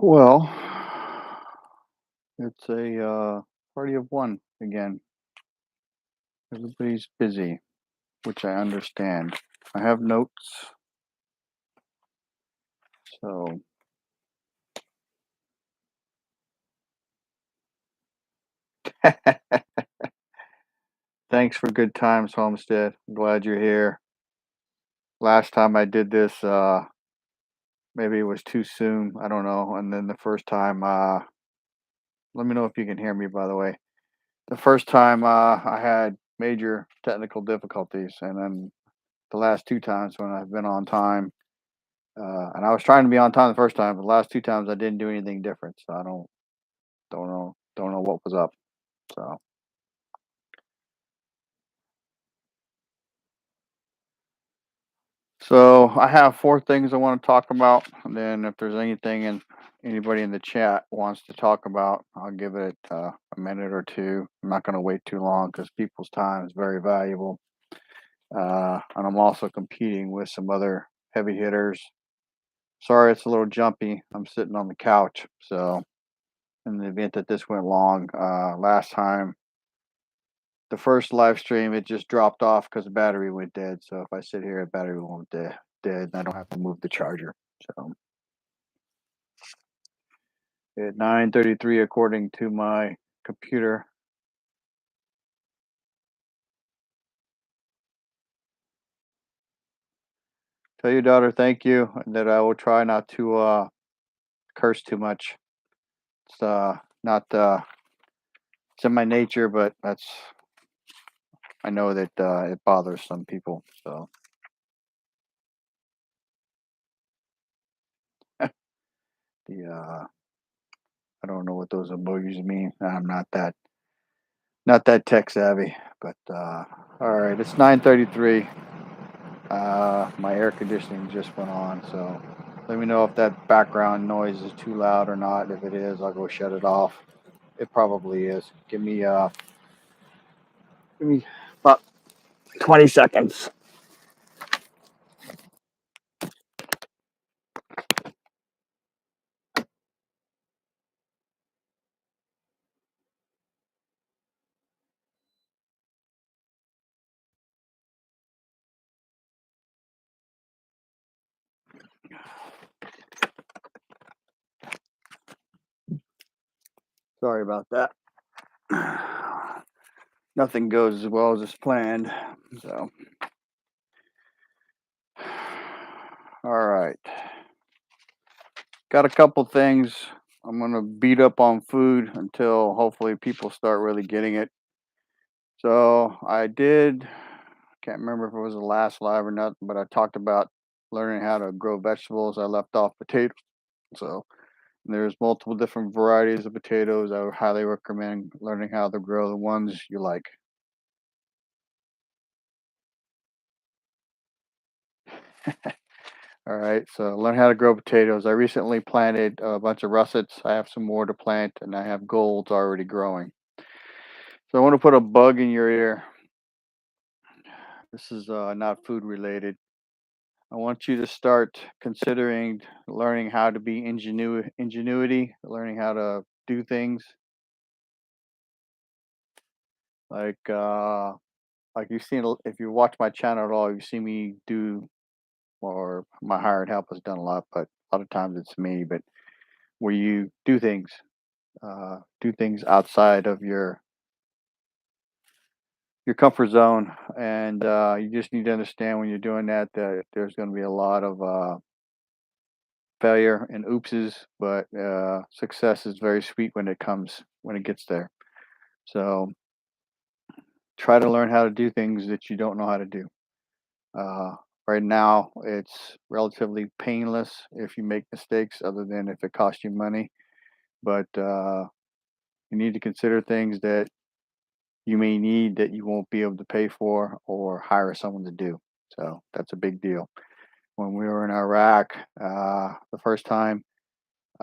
Well, it's a party of one again. Everybody's busy, which I understand. I have notes, so thanks for good times, Homestead. I'm glad you're here. Last time I did this, maybe it was too soon. I don't know. And then the first time, let me know if you can hear me, by the way. The first time, I had major technical difficulties, and then the last two times when I've been on time. And I was trying to be on time the first time, but the last 2 times I didn't do anything different, so I don't know what was up. So so I have 4 things I wanna talk about, and then if there's anything anybody in the chat wants to talk about, I'll give it, a minute or 2. I'm not gonna wait too long because people's time is very valuable. And I'm also competing with some other heavy hitters. Sorry it's a little jumpy. I'm sitting on the couch, so in the event that this went long, last time the first live stream, it just dropped off because the battery went dead. So if I sit here, the battery won't dead, and I don't have to move the charger. So at 9:33, according to my computer. Tell your daughter thank you, and that I will try not to curse too much. It's not it's in my nature, but that's I know that it bothers some people. So the I don't know what those emojis mean. I'm not that tech savvy, but all right, it's 9:33. My air conditioning just went on, so let me know if that background noise is too loud or not. If it is, I'll go shut it off. It probably is. Give me about 20 seconds. Sorry about that. Nothing goes as well as it's planned. So, all right. Got a couple things. I'm gonna beat up on food until hopefully people start really getting it. So I did. Can't remember if it was the last live or not, but I talked about learning how to grow vegetables. I left off potatoes. So there's multiple different varieties of potatoes. I would highly recommend learning how to grow the ones you like. All right, so learn how to grow potatoes. I recently planted a bunch of russets. I have some more to plant, and I have golds already growing. So I want to put a bug in your ear. This is not food related. I want you to start considering learning how to be ingenuity, learning how to do things like you've seen if you watch my channel at all, you see me do or my hired help has done a lot, but a lot of times it's me. But where you do things outside of your comfort zone, and you just need to understand when you're doing that that there's going to be a lot of failure and oopses, but success is very sweet when it gets there. So try to learn how to do things that you don't know how to do. Uh, right now, it's relatively painless if you make mistakes, other than if it costs you money. But you need to consider things that you may need that you won't be able to pay for or hire someone to do. So that's a big deal. When we were in Iraq, the first time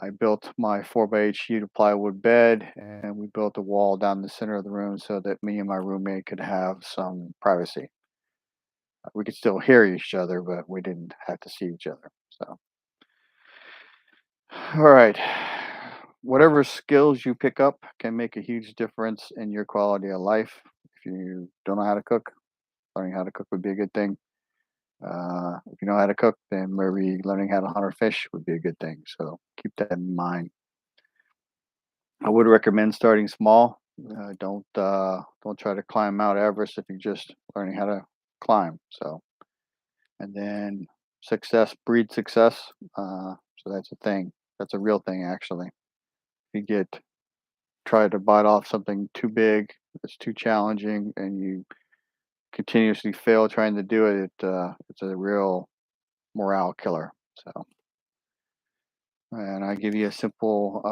I built my 4x8 sheet of plywood bed, and we built a wall down the center of the room so that me and my roommate could have some privacy. We could still hear each other, but we didn't have to see each other. So, all right. whatever skills you pick up can make a huge difference in your quality of life. If you don't know how to cook, learning how to cook would be a good thing. If you know how to cook, then maybe learning how to hunt or fish would be a good thing. So keep that in mind. I would recommend starting small. Don't try to climb Mount Everest if you're just learning how to climb. So and then success breeds success. So that's a thing. That's a real thing actually. If you get try to bite off something too big, it's too challenging, and you continuously fail trying to do it, it's a real morale killer. So, and I give you a simple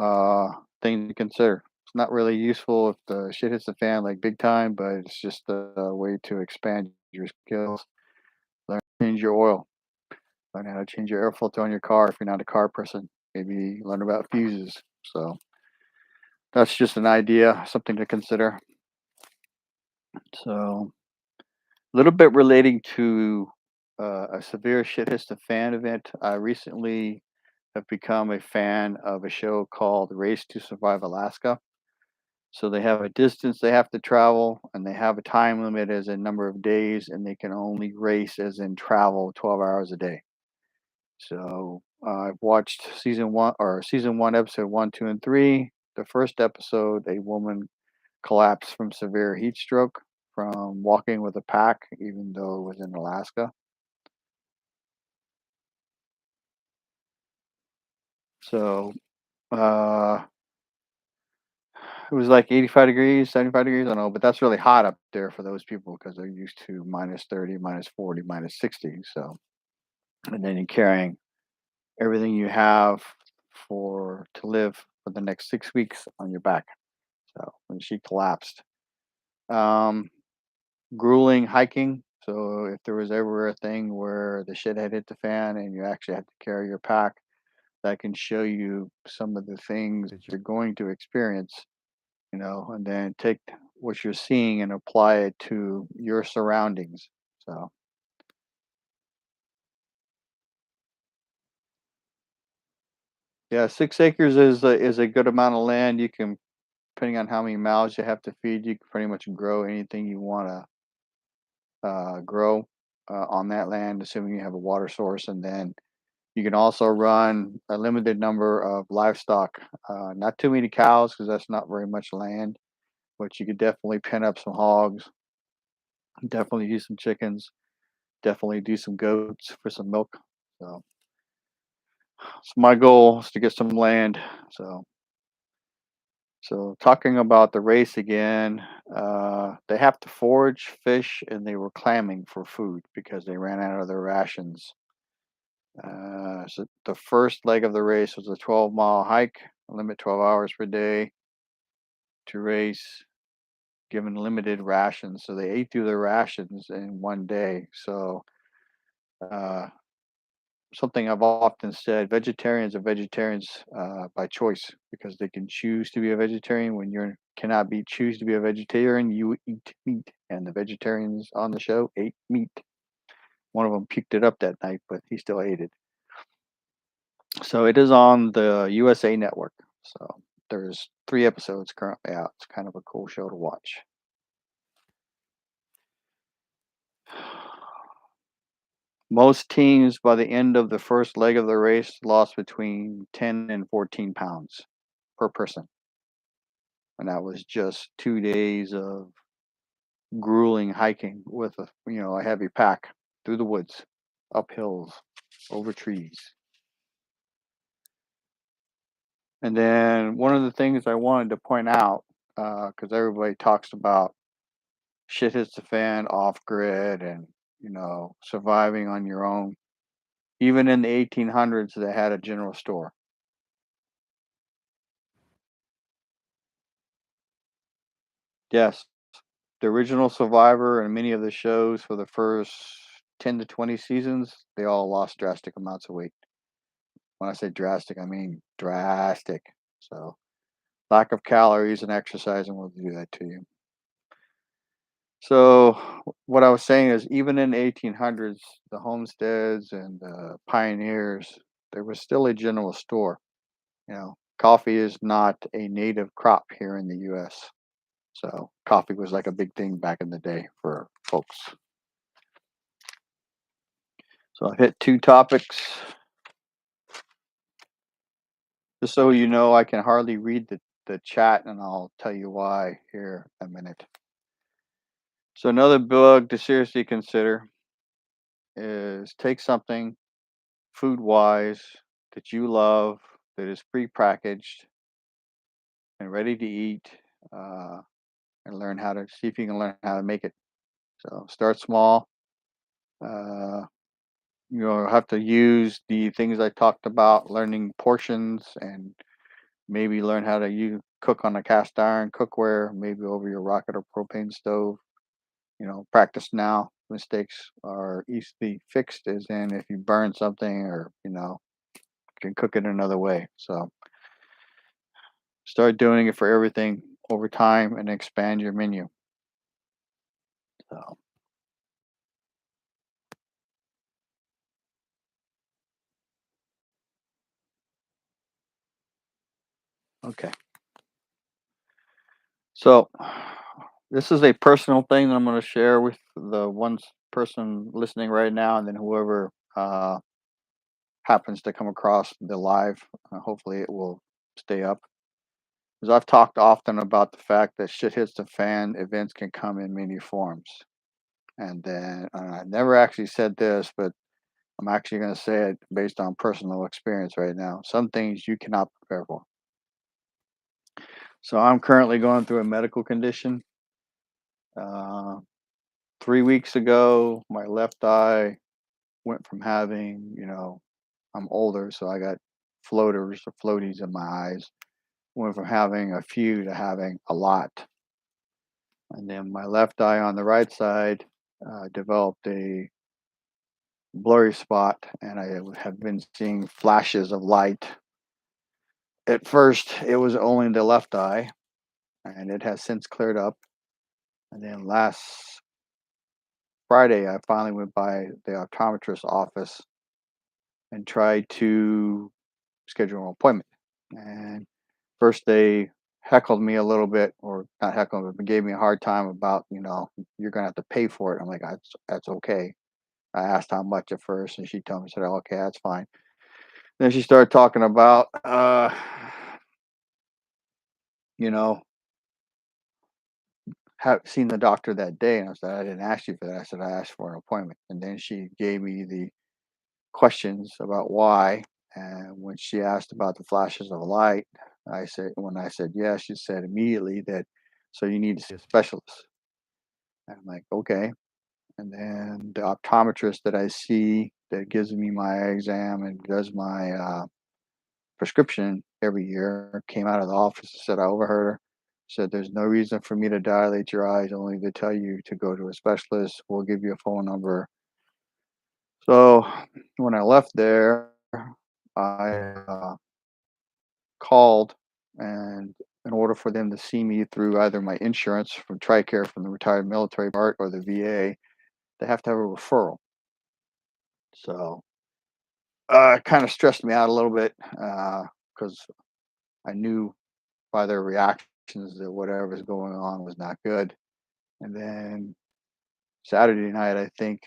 thing to consider. It's not really useful if the shit hits the fan like big time, but it's just a way to expand your skills. Learn to change your oil. Learn how to change your air filter on your car if you're not a car person. Maybe learn about fuses. So that's just an idea, something to consider. So a little bit relating to a severe shit hits the fan event. I recently have become a fan of a show called Race to Survive Alaska. So they have a distance they have to travel, and they have a time limit as a number of days, and they can only race as in travel 12 hours a day. So I've watched season one, episode one, two, and three. The first episode, a woman collapsed from severe heat stroke from walking with a pack, even though it was in Alaska. So uh, it was like 85 degrees, 75 degrees. I don't know, but that's really hot up there for those people because they're used to minus 30, minus 40, minus 60. So, and then you're carrying everything you have for to live for the next 6 weeks on your back. So when she collapsed, um, grueling hiking. So if there was ever a thing where the shit had hit the fan and you actually had to carry your pack, that can show you some of the things that you're going to experience, and then take what you're seeing and apply it to your surroundings. So, yeah, 6 acres is a good amount of land. You can, depending on how many mouths you have to feed, you can pretty much grow anything you want to grow on that land, assuming you have a water source. And then you can also run a limited number of livestock, not too many cows because that's not very much land, but you could definitely pen up some hogs, definitely do some chickens, definitely do some goats for some milk. So, my goal is to get some land. So, talking about the race again, they have to forage, fish, and they were clamming for food because they ran out of their rations. So the first leg of the race was a 12-mile hike, limit 12 hours per day to race, given limited rations. So they ate through their rations in one day. So uh, something I've often said: vegetarians are vegetarians by choice because they can choose to be a vegetarian. When you cannot be choose to be a vegetarian, you eat meat. And the vegetarians on the show ate meat. One of them puked it up that night, but he still ate it. So it is on the USA Network. So there's 3 episodes currently out. It's kind of a cool show to watch. Most teams by the end of the first leg of the race lost between 10 and 14 pounds per person. And that was just 2 days of grueling hiking with a heavy pack through the woods, up hills, over trees. And then one of the things I wanted to point out, because everybody talks about shit hits the fan off grid and surviving on your own. Even in the 1800s, they had a general store. Yes, the original Survivor and many of the shows for the first 10 to 20 seasons, they all lost drastic amounts of weight. When I say drastic, I mean drastic. So, lack of calories and exercising will do that to you. So, what I was saying is, even in the 1800s, the homesteads and the pioneers, there was still a general store. coffee is not a native crop here in the US. So coffee was like a big thing back in the day for folks. So I've hit two topics. Just so you know, I can hardly read the chat, and I'll tell you why here in a minute. So another book to seriously consider is take something food wise that you love that is prepackaged and ready to eat, uh, and learn how to see if you can learn how to make it. So start small. Uh, you'll have to use the things I talked about, learning portions, and maybe learn how to you cook on a cast iron cookware, maybe over your rocket or propane stove. Practice now. Mistakes are easily fixed, as in if you burn something or can cook it another way. So start doing it for everything over time and expand your menu. So okay. So this is a personal thing that I'm going to share with the one person listening right now, and then whoever happens to come across the live. Hopefully, it will stay up. Because I've talked often about the fact that shit hits the fan, events can come in many forms. And then I never actually said this, but I'm actually going to say it based on personal experience right now. Some things you cannot prepare for. So I'm currently going through a medical condition. Uh, 3 weeks ago, my left eye went from having, I'm older, so I got floaters or floaties in my eyes. Went from having a few to having a lot. And then my left eye on the right side developed a blurry spot, and I have been seeing flashes of light. At first, it was only the left eye, and it has since cleared up. And then last Friday, I finally went by the optometrist's office and tried to schedule an appointment. And first, they heckled me a little bit, or not heckled me, but gave me a hard time about, you're going to have to pay for it. I'm like, that's okay. I asked how much at first, and she told me, said, okay, that's fine. Then she started talking about, you know, have seen the doctor that day. And I said, I didn't ask you for that. I said, I asked for an appointment. And then she gave me the questions about why. And when she asked about the flashes of light, when I said yes, she said immediately that, so you need to see a specialist. And I'm like, okay. And then the optometrist that I see that gives me my exam and does my prescription every year came out of the office and said I overheard her. Said there's no reason for me to dilate your eyes, only to tell you to go to a specialist. We'll give you a phone number. So when I left there, I called, and in order for them to see me through either my insurance from TRICARE from the retired military part or the VA, they have to have a referral. So it kind of stressed me out a little bit because I knew by their reactions that whatever was going on was not good. And then Saturday night, I think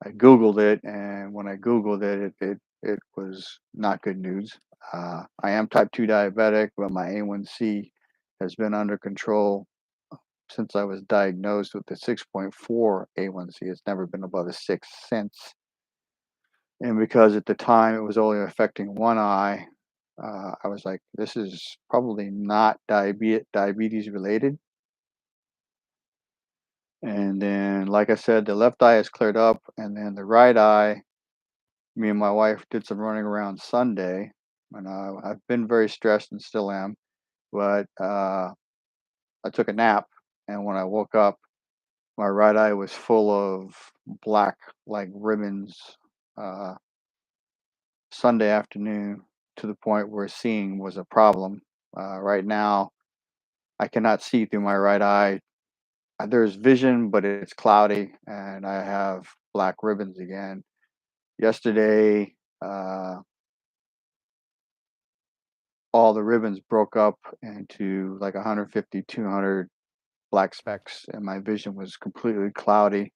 I Googled it, and when I Googled it, it was not good news. I am type 2 diabetic, but my A1C has been under control since I was diagnosed with the 6.4 A1C. It's never been above a 6 since. And because at the time it was only affecting one eye, I was like, this is probably not diabetes related. And then, like I said, the left eye is cleared up, and then the right eye, me and my wife did some running around Sunday, and I've been very stressed and still am. But I took a nap, and when I woke up, my right eye was full of black, like ribbons, uh, Sunday afternoon, to the point where seeing was a problem. Right now, I cannot see through my right eye. There's vision, but it's cloudy, and I have black ribbons again. Yesterday, uh, all the ribbons broke up into like 150, 200 black specks, and my vision was completely cloudy.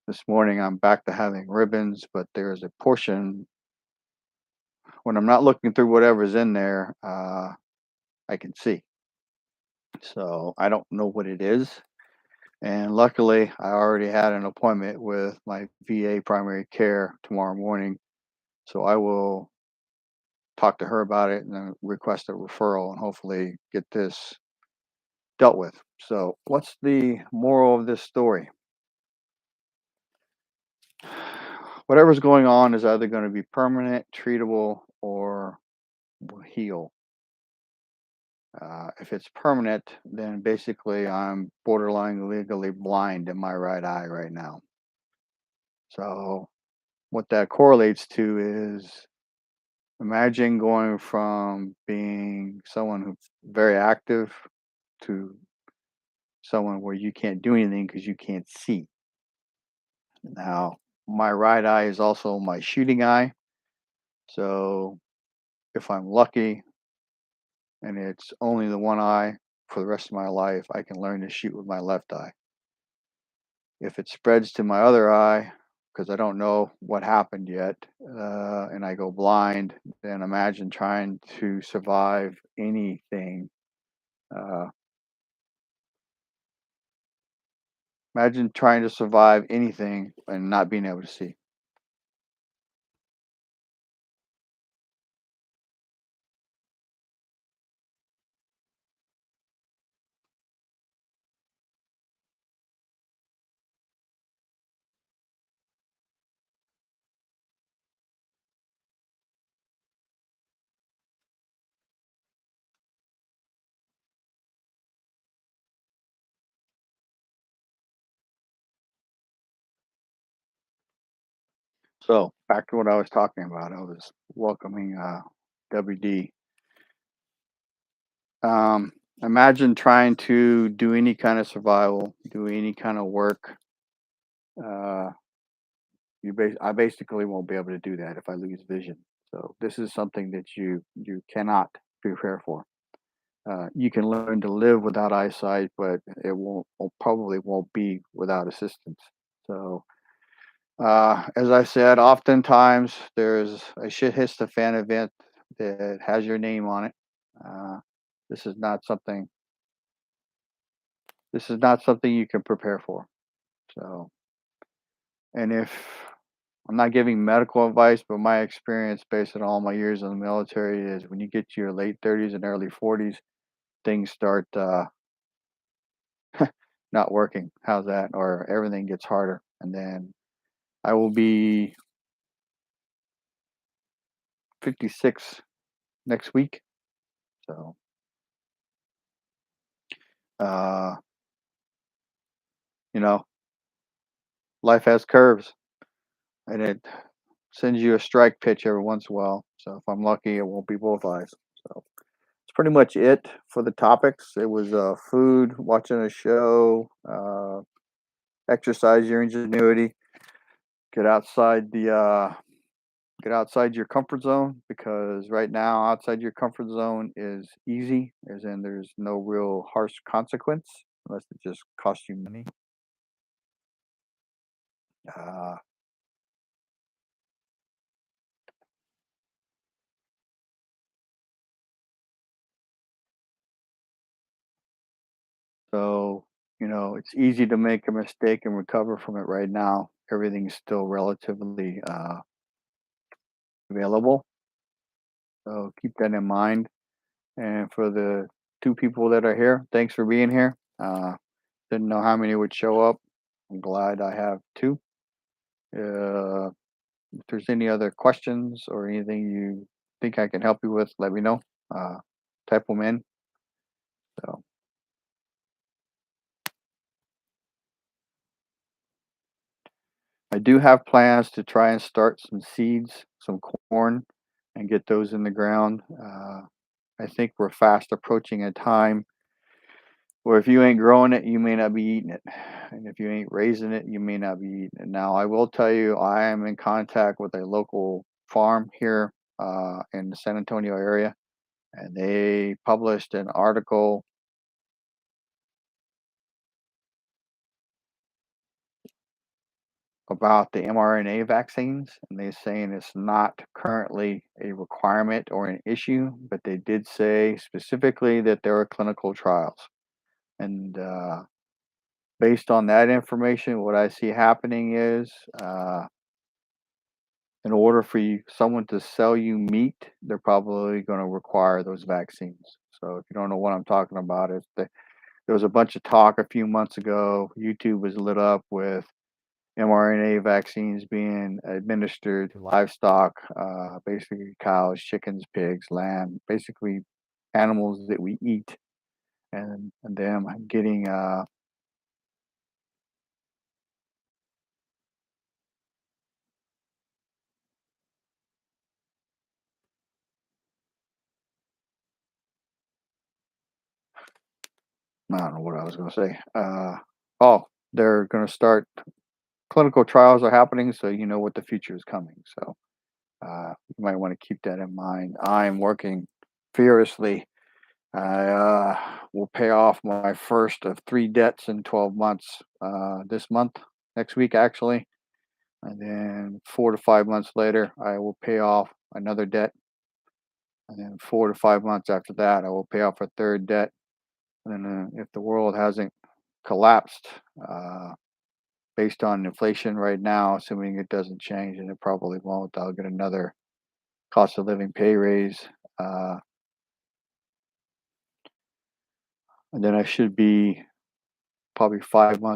This morning, I'm back to having ribbons, but there's a portion when I'm not looking through whatever's in there, I can see. So I don't know what it is. And luckily, I already had an appointment with my VA primary care tomorrow morning. So I will talk to her about it and then request a referral and hopefully get this dealt with. So, what's the moral of this story? Whatever's going on is either going to be permanent, treatable, or will heal. If it's permanent, then basically I'm borderline legally blind in my right eye right now. So, what that correlates to is imagine going from being someone who's very active to someone where you can't do anything because you can't see. Now, my right eye is also my shooting eye. So, if I'm lucky and it's only the one eye for the rest of my life, I can learn to shoot with my left eye. If it spreads to my other eye, because I don't know what happened yet, and I go blind, then imagine trying to survive anything. Uh, Imagine trying to survive anything and not being able to see. So back to what I was talking about. I was welcoming WD. Um, Imagine trying to do any kind of survival, do any kind of work. Uh, I basically won't be able to do that if I lose vision. So this is something that you cannot prepare for. You can learn to live without eyesight, but probably won't be without assistance. So as I said, oftentimes there's a shit hits the fan event that has your name on it. Uh, this is not something. This is not something you can prepare for. So, and if I'm not giving medical advice, but my experience based on all my years in the military is when you get to your late 30s and early 40s, things start not working. How's that? Or everything gets harder. And then I will be 56 next week. So, uh, you know, life has curves and it sends you a strike pitch every once in a while. So if I'm lucky, it won't be both eyes. So it's pretty much it for the topics. It was food, watching a show, exercise your ingenuity, get outside the get outside your comfort zone because right now outside your comfort zone is easy, as in there's no real harsh consequence unless it just costs you money. Uh, So, it's easy to make a mistake and recover from it right now. Everything's still relatively available. So keep that in mind. And for the two people that are here, thanks for being here. Didn't know how many would show up. I'm glad I have two. If there's any other questions or anything you think I can help you with, let me know. Uh, Type them in. So I do have plans to try and start some seeds, some corn, and get those in the ground. I think we're fast approaching a time where if you ain't growing it, you may not be eating it. And if you ain't raising it, you may not be eating it. Now, I will tell you, I am in contact with a local farm here in the San Antonio area, and they published an article about the mRNA vaccines, and they're saying it's not currently a requirement or an issue, but they did say specifically that there are clinical trials. And based on that information, what I see happening is in order for someone to sell you meat, they're probably going to require those vaccines. So if you don't know what I'm talking about, there was a bunch of talk a few months ago. YouTube was lit up with mRNA vaccines being administered to livestock, basically cows, chickens, pigs, lamb, basically animals that we eat, and them getting I don't know what I was going to say. Oh, they're going to start clinical trials are happening, so you know what the future is coming. So you might want to keep that in mind. I'm working furiously. I will pay off my first of 3 debts in 12 months this month, next week actually. And then 4 to 5 months later, I will pay off another debt. And then 4 to 5 months after that, I will pay off a third debt. And then if the world hasn't collapsed based on inflation right now, assuming it doesn't change, and it probably won't, I'll get another cost of living pay raise. Uh, and then I should be probably 5 months